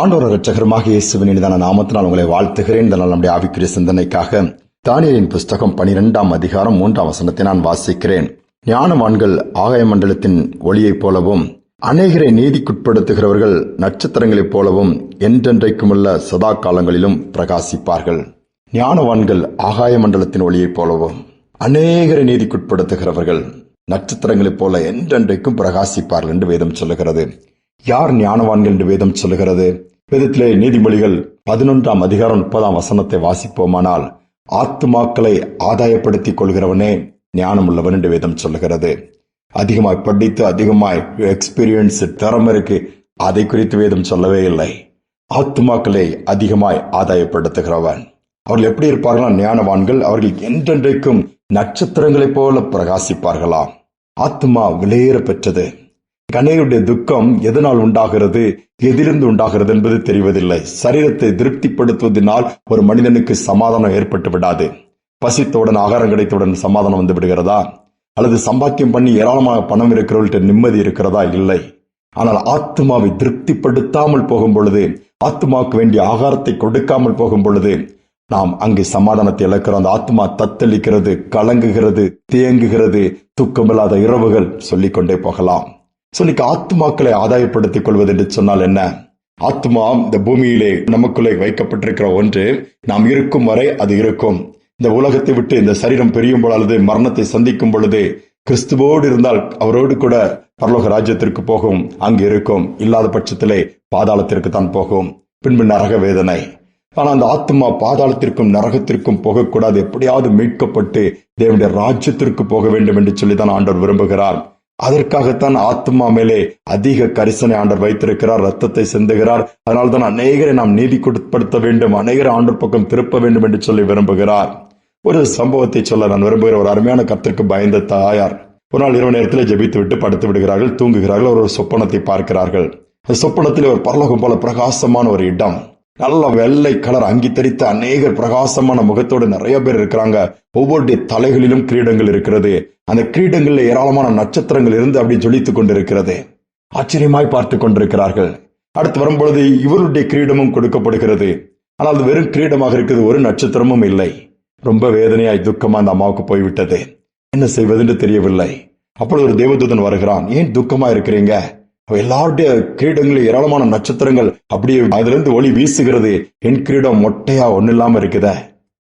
ஆண்டவர் இரட்சகருமாக இயேசுவின் இனிதான நாமத்தினால் உங்களை வாழ்த்துகிறேன். இதனால் நம்முடைய ஆவிக்குரிய சிந்தனைக்காக தானியேலின் புஸ்தகம் 12ஆம் அதிகாரம் 3ஆம் வசனத்தை நான் வாசிக்கிறேன். ஞானவான்கள் ஆகாய மண்டலத்தின் ஒளியைப் போலவும் அநேகரை நீதிக்குட்படுத்துகிறவர்கள் நட்சத்திரங்களைப் போலவும் என்றென்றைக்குமுள்ள சதா காலங்களிலும் பிரகாசிப்பார்கள். ஞானவான்கள் ஆகாய மண்டலத்தின் ஒளியைப் போலவும் அநேகரை நீதிக்குட்படுத்துகிறவர்கள் நட்சத்திரங்களைப் போல என்றென்றைக்கும் பிரகாசிப்பார்கள் என்று வேதம் சொல்லுகிறது. யார் ஞானவான்கள் என்று வேதம் சொல்லுகிறது? வேதத்திலே நீதிமொழிகள் 11ஆம் அதிகாரம் 30ஆம் வசனத்தை வாசிப்போமானால், ஆத்துமாக்களை ஆதாயப்படுத்திக் கொள்கிறவனே ஞானம் உள்ளவன் என்று வேதம் சொல்லுகிறது. அதிகமாய் படித்து அதிகமாய் எக்ஸ்பீரியன்ஸ் திறமை இருக்கு, அதை குறித்து வேதம் சொல்லவே இல்லை. ஆத்துமாக்களை அதிகமாய் ஆதாயப்படுத்துகிறவன். அவர்கள் எப்படி இருப்பார்களா? ஞானவான்கள். அவர்கள் என்றென்றைக்கும் நட்சத்திரங்களைப் போல பிரகாசிப்பார்களாம். ஆத்துமா விலையேற பெற்றது. கண்ணீருடைய துக்கம் எதனால் உண்டாகிறது, எதிலிருந்து உண்டாகிறது என்பது தெரிவதில்லை. சரீரத்தை திருப்திப்படுத்துவதனால் ஒரு மனிதனுக்கு சமாதானம் ஏற்பட்டு விடாது. பசித்தவுடன் ஆகாரம் கிடைத்தவுடன் சமாதானம் வந்து விடுகிறதா? அல்லது சம்பாத்தியம் பண்ணி ஏராளமான பணம் இருக்கிறவர்கள்ட்ட நிம்மதி இருக்கிறதா? இல்லை. ஆனால் ஆத்மாவை திருப்திப்படுத்தாமல் போகும் பொழுது, ஆத்மாவுக்கு வேண்டிய ஆகாரத்தை கொடுக்காமல் போகும் பொழுது நாம் அங்கு சமாதானத்தை இழக்கிறோம். அந்த ஆத்மா தத்தளிக்கிறது, கலங்குகிறது, தேங்குகிறது, தூக்கமில்லாத இரவுகள் சொல்லிக்கொண்டே போகலாம். இன்னைக்கு ஆத்மாக்களை ஆதாயப்படுத்திக் கொள்வது என்று சொன்னால் என்ன? ஆத்மா இந்த பூமியிலே நமக்குள்ளே வைக்கப்பட்டிருக்கிற ஒன்று. நாம் இருக்கும் வரை அது இருக்கும். இந்த உலகத்தை விட்டு இந்த சரீரம் பிரியும் பொழுது, மரணத்தை சந்திக்கும் பொழுது, கிறிஸ்துவோடு இருந்தால் அவரோடு கூட பரலோக ராஜ்யத்திற்கு போகும், அங்கு இருக்கும். இல்லாத பட்சத்திலே பாதாளத்திற்கு தான் போகும், பின்பு நரக வேதனை. ஆனால் அந்த ஆத்மா பாதாளத்திற்கும் நரகத்திற்கும் போகக்கூடாது. எப்படியாவது மீட்கப்பட்டு தேவனுடைய ராஜ்யத்திற்கு போக வேண்டும் என்று சொல்லித்தான் ஆண்டவர் விரும்புகிறார். அதற்காகத்தான் ஆத்மா மேலே அதிக கரிசனை ஆண்டவர் வைத்திருக்கிறார், ரத்தத்தை சிந்துகிறார். அதனால்தான் அநேகரை நாம் நீதிக்குட்படுத்த வேண்டும், அநேகரை ஆண்டவர் பக்கம் திருப்ப வேண்டும் என்று சொல்லி விரும்புகிறார். ஒரு சம்பவத்தை சொல்ல நான் விரும்புகிற ஒரு அருமையான கர்த்தருக்கு பயந்த தாயார் ஒரு நாள் இரவு நேரத்தில் ஜெபித்து விட்டு படுத்து விடுகிறார்கள், தூங்குகிறார்கள். ஒரு சொப்பனத்தை பார்க்கிறார்கள். அந்த சொப்பனத்தில் ஒரு பரலோகம் போல பிரகாசமான ஒரு இடம், நல்ல வெள்ளை கலர் அங்கி தரித்த அநேகர் பிரகாசமான முகத்தோடு நிறைய பேர் இருக்கிறாங்க. ஒவ்வொருடைய தலைகளிலும் கிரீடங்கள் இருக்கிறது. அந்த கிரீடங்களில் ஏராளமான நட்சத்திரங்கள் இருந்து அப்படி ஜொலித்துக் கொண்டிருக்கிறது. ஆச்சரியமாய் பார்த்து கொண்டிருக்கிறார்கள். அடுத்து வரும்பொழுது இவருடைய கிரீடமும் கொடுக்கப்படுகிறது. ஆனால் அது வெறும் கிரீடமாக இருக்குது, ஒரு நட்சத்திரமும் இல்லை. ரொம்ப வேதனையாய் துக்கமா அந்த அம்மாவுக்கு போய்விட்டது. என்ன செய்வதென்று தெரியவில்லை. அப்பொழுது ஒரு தேவதூதன் வருகிறான். ஏன் துக்கமா இருக்கிறீங்க? எல்லாருடைய கிரீடங்களில் ஏராளமான நட்சத்திரங்கள் அப்படியே அதிலிருந்து ஒளி வீசுகிறது. என் கிரீடம் மொட்டையா ஒன்னு இல்லாம இருக்குத,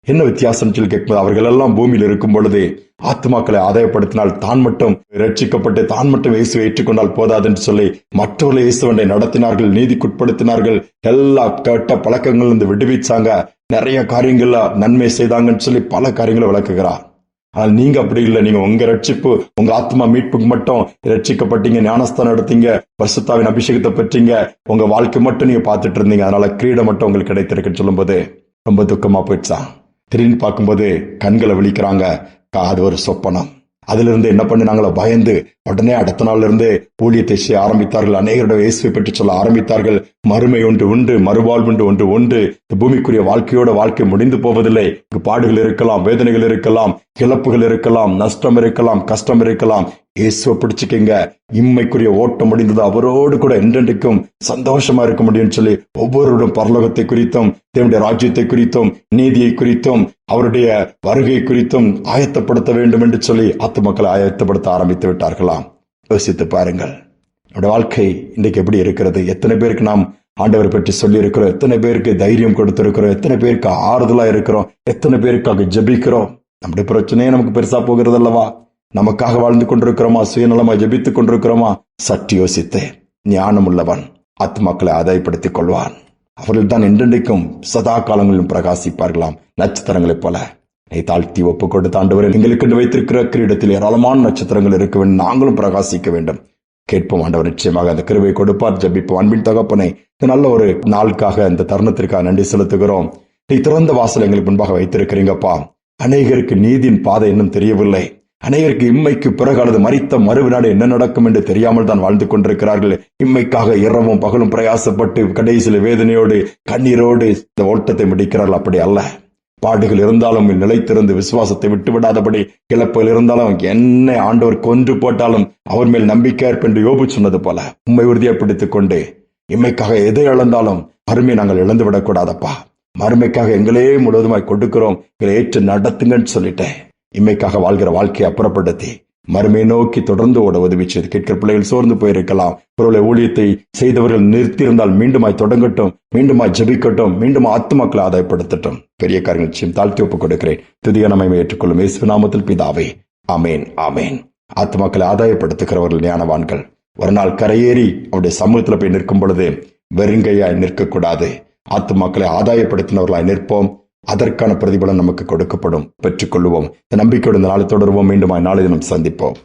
என்ன வித்தியாசம் சொல்லி கேட்பது. அவர்கள் எல்லாம் பூமியில் இருக்கும் பொழுது ஆத்மாக்களை ஆதாயப்படுத்தினால், தான் மட்டும் ரட்சிக்கப்பட்டு தான் மட்டும் இயேசுவை ஏற்றுக்கொண்டால் போதாது என்று சொல்லி மற்றவர்களை இயேசுவனை நடத்தினார்கள், நீதிக்குட்படுத்தினார்கள். எல்லா கெட்ட பழக்கங்கள் இருந்து விடுவிச்சாங்க, நிறைய காரியங்கள்ல நன்மை செய்தாங்கன்னு சொல்லி பல காரியங்களை விளக்குகிறார். ஆனால் நீங்க அப்படி இல்லை. நீங்க உங்க ரட்சிப்பு, உங்க ஆத்மா மீட்புக்கு மட்டும் ரட்சிக்கப்பட்டீங்க, ஞானஸ்தானம் எடுத்தீங்க, பரிசுத்தாவின் அபிஷேகத்தை பெற்றீங்க, உங்க வாழ்க்கை மட்டும் நீங்க பார்த்துட்டு இருந்தீங்க. அதனால கிரீடம் மட்டும் உங்களுக்கு கிடைத்திருக்குன்னு சொல்லும் போது ரொம்ப துக்கமா போயிடுச்சா. திடீர்னு பார்க்கும்போது கண்களை விழிக்கிறாங்க. அது ஒரு சொப்பனம். அதுல இருந்து என்ன பண்ணினாங்களோ பயந்து உடனே அடுத்த நாள்ல இருந்து ஊழியத்தை செய்ய ஆரம்பித்தார்கள். அநேகருடைய இயேசுவை பற்றி சொல்ல ஆரம்பித்தார்கள். மறுமை ஒன்று உண்டு, மறுவாழ்வு ஒன்று உண்டு. இந்த பூமிக்குரிய வாழ்க்கையோட வாழ்க்கை முடிந்து போவதில்லை. பாடுகள் இருக்கலாம், வேதனைகள் இருக்கலாம், இழப்புகள் இருக்கலாம், நஷ்டம் இருக்கலாம், கஷ்டம் இருக்கலாம். இயேசுவை பிடிச்சுக்கங்க. இம்மைக்குரிய ஓட்டம் முடிந்தது, அவரோடு கூட என்றென்றைக்கும் சந்தோஷமா இருக்க முடியும்னு சொல்லி ஒவ்வொருவரும் பரலோகத்தை குறித்தும், தேவனுடைய ராஜ்யத்தை குறித்தும், நீதியை குறித்தும், அவருடைய வருகை குறித்தும் ஆயத்தப்படுத்த வேண்டும் என்று சொல்லி ஆத்துமக்களை ஆயத்தப்படுத்த ஆரம்பித்து விட்டார்களாம். யோசித்து பாருங்கள், நம்முடைய வாழ்க்கை இன்றைக்கு எப்படி இருக்கிறது? எத்தனை பேருக்கு நாம் ஆண்டவரை பற்றி சொல்லி இருக்கிறோம்? எத்தனை பேருக்கு தைரியம் கொடுத்திருக்கிறோம்? எத்தனை பேருக்கு ஆறுதலா இருக்கிறோம்? எத்தனை பேருக்காக ஜெபிக்கிறோம்? நம்முடைய பிரச்சனையே நமக்கு பெருசா போகிறது அல்லவா? நமக்காக வாழ்ந்து கொண்டிருக்கிறோமா? சுயநலமா ஜெபித்துக் கொண்டிருக்கிறோமா? சற்று யோசித்து, ஞானம் உள்ளவன் ஆத்மாக்களை ஆதாயப்படுத்திக் கொள்வான். அவர்கள் தான் என்றென்றைக்கும் சதா காலங்களிலும் பிரகாசிப்பார்களாம், நட்சத்திரங்களைப் போல. நீ தாழ்த்தி ஒப்பு கொடுத்த ஆண்டவரே, எங்களுக்கு வைத்திருக்கிற கிரீடத்தில் ஏராளமான நட்சத்திரங்கள் இருக்க வேண்டும், நாங்களும் பிரகாசிக்க வேண்டும். கேட்போம் ஆண்டவர், நிச்சயமாக அந்த கிருபை கொடுப்பார். ஜெபிப்போம். அன்பின் தகப்பனை, இது நல்ல ஒரு நாளுக்காக, இந்த தருணத்திற்காக நன்றி செலுத்துகிறோம். நீ திறந்த வாசல் எங்களுக்கு முன்பாக வைத்திருக்கிறீங்கப்பா. அநேகருக்கு நீதியின் பாதை இன்னும் தெரியவில்லை. அநேகருக்கு இம்மைக்கு பிறகு அல்லது மரித்த மறுவினாடு என்ன நடக்கும் என்று தெரியாமல் தான் வாழ்ந்து கொண்டிருக்கிறார்கள். இம்மைக்காக இரவும் பகலும் பிரயாசப்பட்டு கடைசியில வேதனையோடு கண்ணீரோடு இந்த ஓட்டத்தை முடிக்கிறார்கள். அப்படி அல்ல. பாடுகள் இருந்தாலும் நிலைத்திருந்து விசுவாசத்தை விட்டுவிடாதபடி, இழப்புகள் இருந்தாலும் என்ன ஆண்டவர் கொன்று போட்டாலும் அவர் மேல் நம்பிக்கை என்று யோபு சொன்னது போல உம்மை உறுதியை பிடித்துக் கொண்டு இம்மைக்காக எதை இழந்தாலும் மறுமையை நாங்கள் இழந்து விடக்கூடாதப்பா. மறுமைக்காக எங்களே முழுவதுமாய் கொடுக்கிறோம், எங்களை ஏற்று நடத்துங்கன்னு சொல்லிட்டேன். இம்மைக்காக வாழ்கிற வாழ்க்கையை அப்புறப்படுத்தி மறுமையை நோக்கி தொடர்ந்து ஓட உதவி செய்து. கேட்கிற பிள்ளைகள் சோர்ந்து போயிருக்கலாம். பொருளை ஊழியத்தை செய்தவர்கள் நிறுத்தியிருந்தால் மீண்டுமாய் தொடங்கட்டும், மீண்டுமாய் ஜெபிக்கட்டும், மீண்டும் ஆத்துமாக்களை ஆதாயப்படுத்தட்டும். பெரிய காரியங்கள் நிச்சயம் தாழ்த்தி ஒப்புக் கொடுக்கிறேன். துதிய நம்மை ஏற்றுக்கொள்ளும் இயேசு நாமத்தில் பிதாவே, ஆமேன், ஆமேன். ஆத்துமாக்களை ஆதாயப்படுத்துகிறவர்கள் ஞானவான்கள். ஒரு நாள் கரையேறி அவருடைய சமூகத்தில் போய் நிற்கும் பொழுது வெறுங்கையாய் நிற்கக்கூடாது. ஆத்துமாக்களை ஆதாயப்படுத்தினவர்களாய் நிற்போம். அதற்கான பிரதிபலன் நமக்கு கொடுக்கப்படும். பெற்றுக்கொள்வோம். இந்த நம்பிக்கையோடு இந்த நாளை தொடருவோம். மீண்டும் நாளை தினம் சந்திப்போம்.